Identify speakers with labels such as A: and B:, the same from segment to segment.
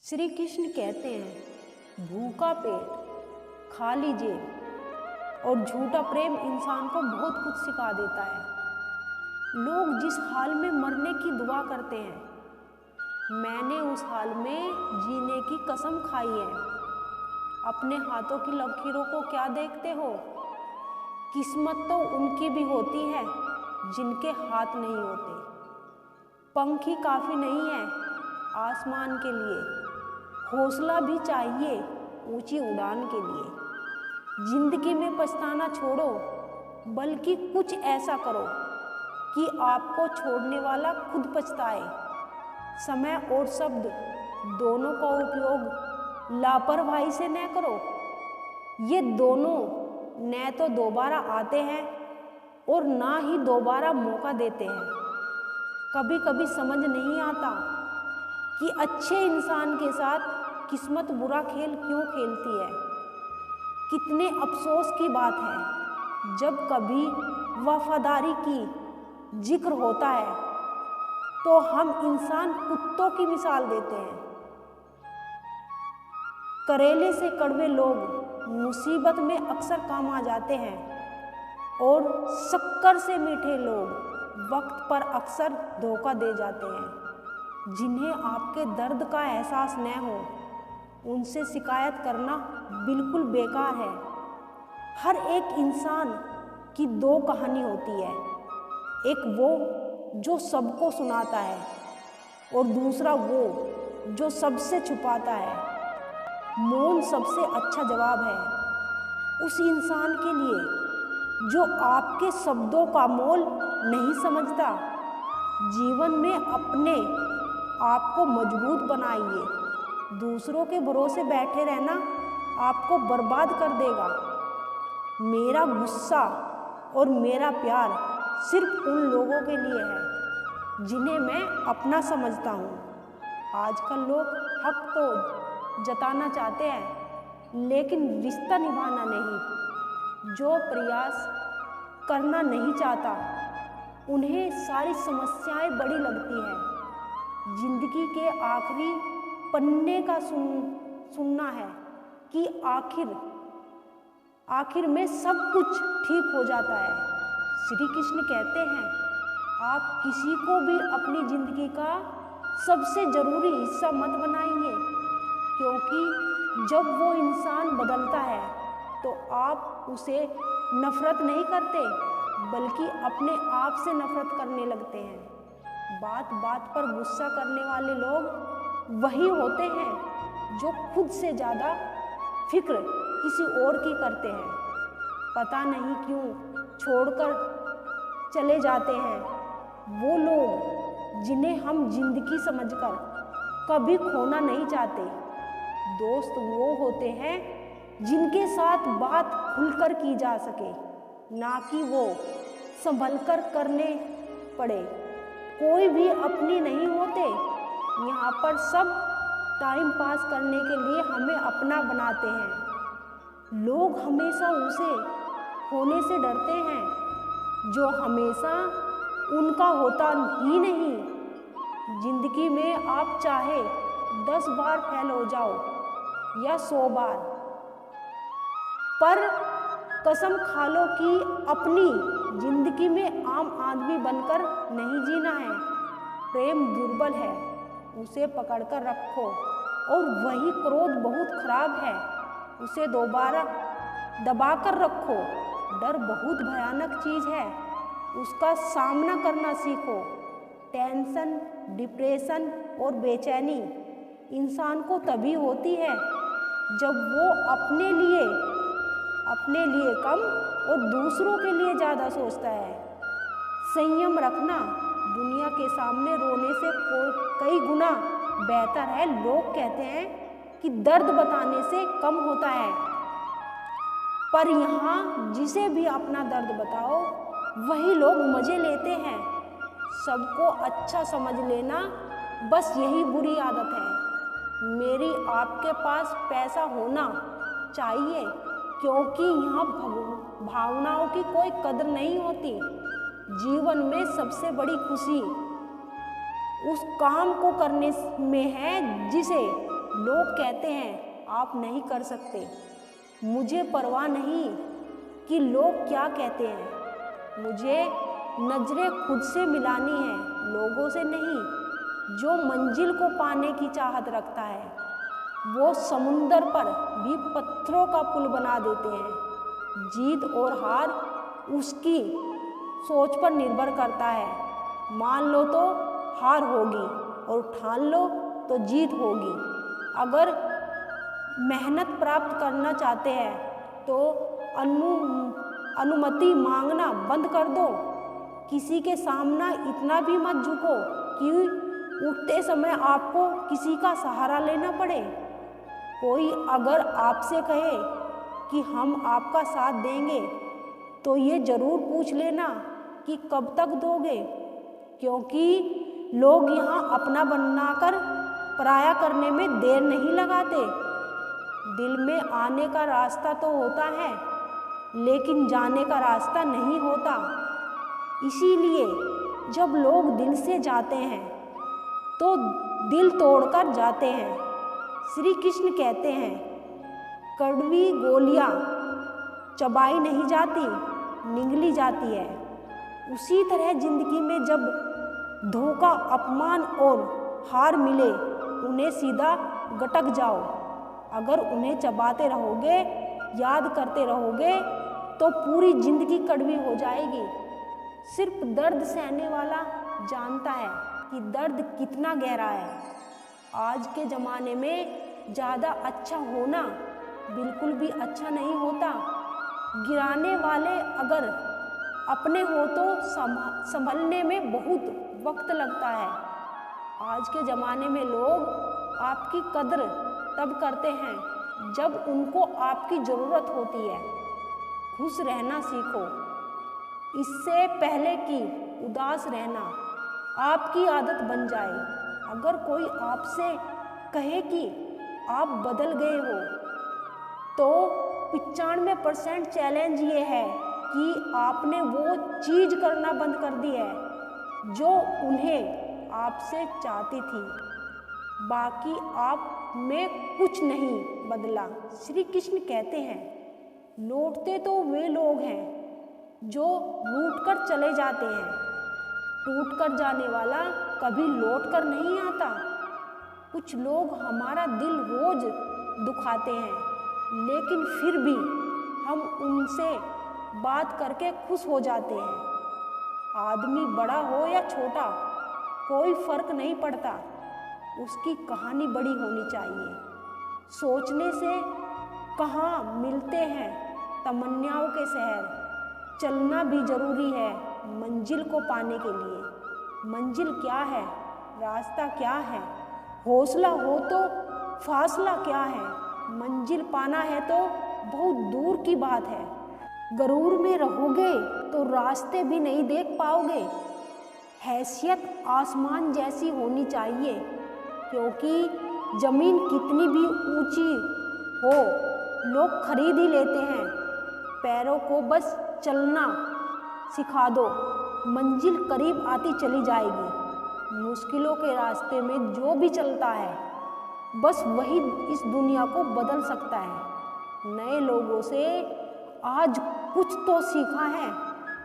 A: श्री कृष्ण कहते हैं, भूखा पेट खाली जेब और झूठा प्रेम इंसान को बहुत कुछ सिखा देता है। लोग जिस हाल में मरने की दुआ करते हैं, मैंने उस हाल में जीने की कसम खाई है। अपने हाथों की लकीरों को क्या देखते हो? किस्मत तो उनकी भी होती है जिनके हाथ नहीं होते। पंख ही काफ़ी नहीं है आसमान के लिए, हौसला भी चाहिए ऊंची उड़ान के लिए। जिंदगी में पछताना छोड़ो, बल्कि कुछ ऐसा करो कि आपको छोड़ने वाला खुद पछताए। समय और शब्द दोनों का उपयोग लापरवाही से न करो। ये दोनों न तो दोबारा आते हैं और ना ही दोबारा मौका देते हैं। कभी कभी समझ नहीं आता कि अच्छे इंसान के साथ किस्मत बुरा खेल क्यों खेलती है। कितने अफसोस की बात है जब कभी वफादारी की जिक्र होता है तो हम इंसान कुत्तों की मिसाल देते हैं। करेले से कड़वे लोग मुसीबत में अक्सर काम आ जाते हैं और शक्कर से मीठे लोग वक्त पर अक्सर धोखा दे जाते हैं। जिन्हें आपके दर्द का एहसास न हो, उनसे शिकायत करना बिल्कुल बेकार है। हर एक इंसान की दो कहानी होती है, एक वो जो सबको सुनाता है और दूसरा वो जो सबसे छुपाता है। मौन सबसे अच्छा जवाब है उस इंसान के लिए जो आपके शब्दों का मोल नहीं समझता। जीवन में अपने आप को मजबूत बनाइए। दूसरों के भरोसे बैठे रहना आपको बर्बाद कर देगा। मेरा गुस्सा और मेरा प्यार सिर्फ उन लोगों के लिए है जिन्हें मैं अपना समझता हूँ। आजकल लोग हक तो जताना चाहते हैं लेकिन रिश्ता निभाना नहीं। जो प्रयास करना नहीं चाहता उन्हें सारी समस्याएं बड़ी लगती हैं। जिंदगी के आखिरी पन्ने का सुनना है कि आखिर में सब कुछ ठीक हो जाता है। श्री कृष्ण कहते हैं, आप किसी को भी अपनी जिंदगी का सबसे जरूरी हिस्सा मत बनाइए, क्योंकि जब वो इंसान बदलता है तो आप उसे नफरत नहीं करते बल्कि अपने आप से नफरत करने लगते हैं। बात बात पर गुस्सा करने वाले लोग वही होते हैं जो खुद से ज़्यादा फिक्र किसी और की करते हैं। पता नहीं क्यों छोड़कर चले जाते हैं वो लोग जिन्हें हम जिंदगी समझकर कभी खोना नहीं चाहते। दोस्त वो होते हैं जिनके साथ बात खुलकर की जा सके, ना कि वो संभलकर करने पड़े। कोई भी अपनी नहीं होते। यहाँ पर सब टाइम पास करने के लिए हमें अपना बनाते हैं। लोग हमेशा उसे होने से डरते हैं जो हमेशा उनका होता ही नहीं। जिंदगी में आप चाहे 10 बार फेल हो जाओ या 100 बार, पर कसम खा लो कि अपनी जिंदगी में आम आदमी बनकर नहीं जीना है। प्रेम दुर्बल है, उसे पकड़कर रखो, और वही क्रोध बहुत खराब है, उसे दोबारा दबाकर रखो। डर बहुत भयानक चीज़ है, उसका सामना करना सीखो। टेंशन, डिप्रेशन और बेचैनी इंसान को तभी होती है जब वो अपने लिए कम और दूसरों के लिए ज़्यादा सोचता है। संयम रखना दुनिया के सामने रोने से कई गुना बेहतर है। लोग कहते हैं कि दर्द बताने से कम होता है, पर यहाँ जिसे भी अपना दर्द बताओ वही लोग मज़े लेते हैं। सबको अच्छा समझ लेना बस यही बुरी आदत है। मेरी आपके पास पैसा होना चाहिए क्योंकि यहाँ भावनाओं की कोई कदर नहीं होती। जीवन में सबसे बड़ी खुशी उस काम को करने में है जिसे लोग कहते हैं आप नहीं कर सकते। मुझे परवाह नहीं कि लोग क्या कहते हैं। मुझे नजरें खुद से मिलानी है, लोगों से नहीं। जो मंजिल को पाने की चाहत रखता है वो समुंदर पर भी पत्थरों का पुल बना देते हैं। जीत और हार उसकी सोच पर निर्भर करता है। मान लो तो हार होगी और ठान लो तो जीत होगी। अगर मेहनत प्राप्त करना चाहते हैं तो अनुमति मांगना बंद कर दो। किसी के सामने इतना भी मत झुको कि उठते समय आपको किसी का सहारा लेना पड़े। कोई अगर आपसे कहे कि हम आपका साथ देंगे तो ये ज़रूर पूछ लेना कि कब तक दोगे, क्योंकि लोग यहाँ अपना बनाकर पराया करने में देर नहीं लगाते। दिल में आने का रास्ता तो होता है लेकिन जाने का रास्ता नहीं होता। इसीलिए जब लोग दिल से जाते हैं तो दिल तोड़कर जाते हैं। श्री कृष्ण कहते हैं कड़वी गोलियां चबाई नहीं जाती, निगली जाती है। उसी तरह जिंदगी में जब धोखा, अपमान और हार मिले उन्हें सीधा गटक जाओ। अगर उन्हें चबाते रहोगे, याद करते रहोगे तो पूरी जिंदगी कड़वी हो जाएगी। सिर्फ दर्द सहने वाला जानता है कि दर्द कितना गहरा है। आज के ज़माने में ज़्यादा अच्छा होना बिल्कुल भी अच्छा नहीं होता। गिराने वाले अगर अपने हो तो संभलने में बहुत वक्त लगता है। आज के ज़माने में लोग आपकी कद्र तब करते हैं जब उनको आपकी ज़रूरत होती है। खुश रहना सीखो, इससे पहले कि उदास रहना आपकी आदत बन जाए। अगर कोई आपसे कहे कि आप बदल गए हो तो 95% चैलेंज ये है कि आपने वो चीज़ करना बंद कर दी है जो उन्हें आपसे चाहती थी। बाकी आप में कुछ नहीं बदला। श्री कृष्ण कहते हैं लौटते तो वे लोग हैं जो रूठ कर चले जाते हैं। टूट कर जाने वाला कभी लौट कर नहीं आता। कुछ लोग हमारा दिल रोज दुखाते हैं लेकिन फिर भी हम उनसे बात करके खुश हो जाते हैं। आदमी बड़ा हो या छोटा कोई फर्क नहीं पड़ता, उसकी कहानी बड़ी होनी चाहिए। सोचने से कहाँ मिलते हैं तमन्नाओं के शहर। चलना भी जरूरी है मंजिल को पाने के लिए। मंजिल क्या है, रास्ता क्या है, हौसला हो तो फासला क्या है। मंजिल पाना है तो बहुत दूर की बात है। गरूर में रहोगे तो रास्ते भी नहीं देख पाओगे। हैसियत आसमान जैसी होनी चाहिए, क्योंकि ज़मीन कितनी भी ऊंची हो लोग खरीद ही लेते हैं। पैरों को बस चलना सिखा दो, मंजिल करीब आती चली जाएगी। मुश्किलों के रास्ते में जो भी चलता है बस वही इस दुनिया को बदल सकता है। नए लोगों से आज कुछ तो सीखा है।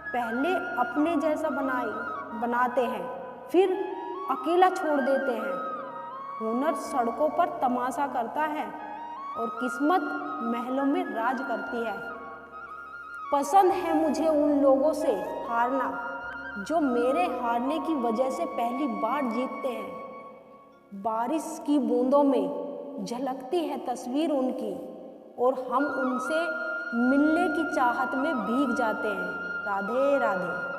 A: पहले अपने जैसा बनाते हैं फिर अकेला छोड़ देते हैं। हुनर सड़कों पर तमाशा करता है और किस्मत महलों में राज करती है। पसंद है मुझे उन लोगों से हारना जो मेरे हारने की वजह से पहली बार जीतते हैं। बारिश की बूंदों में झलकती है तस्वीर उनकी और हम उनसे मिलने की चाहत में भीग जाते हैं। राधे राधे।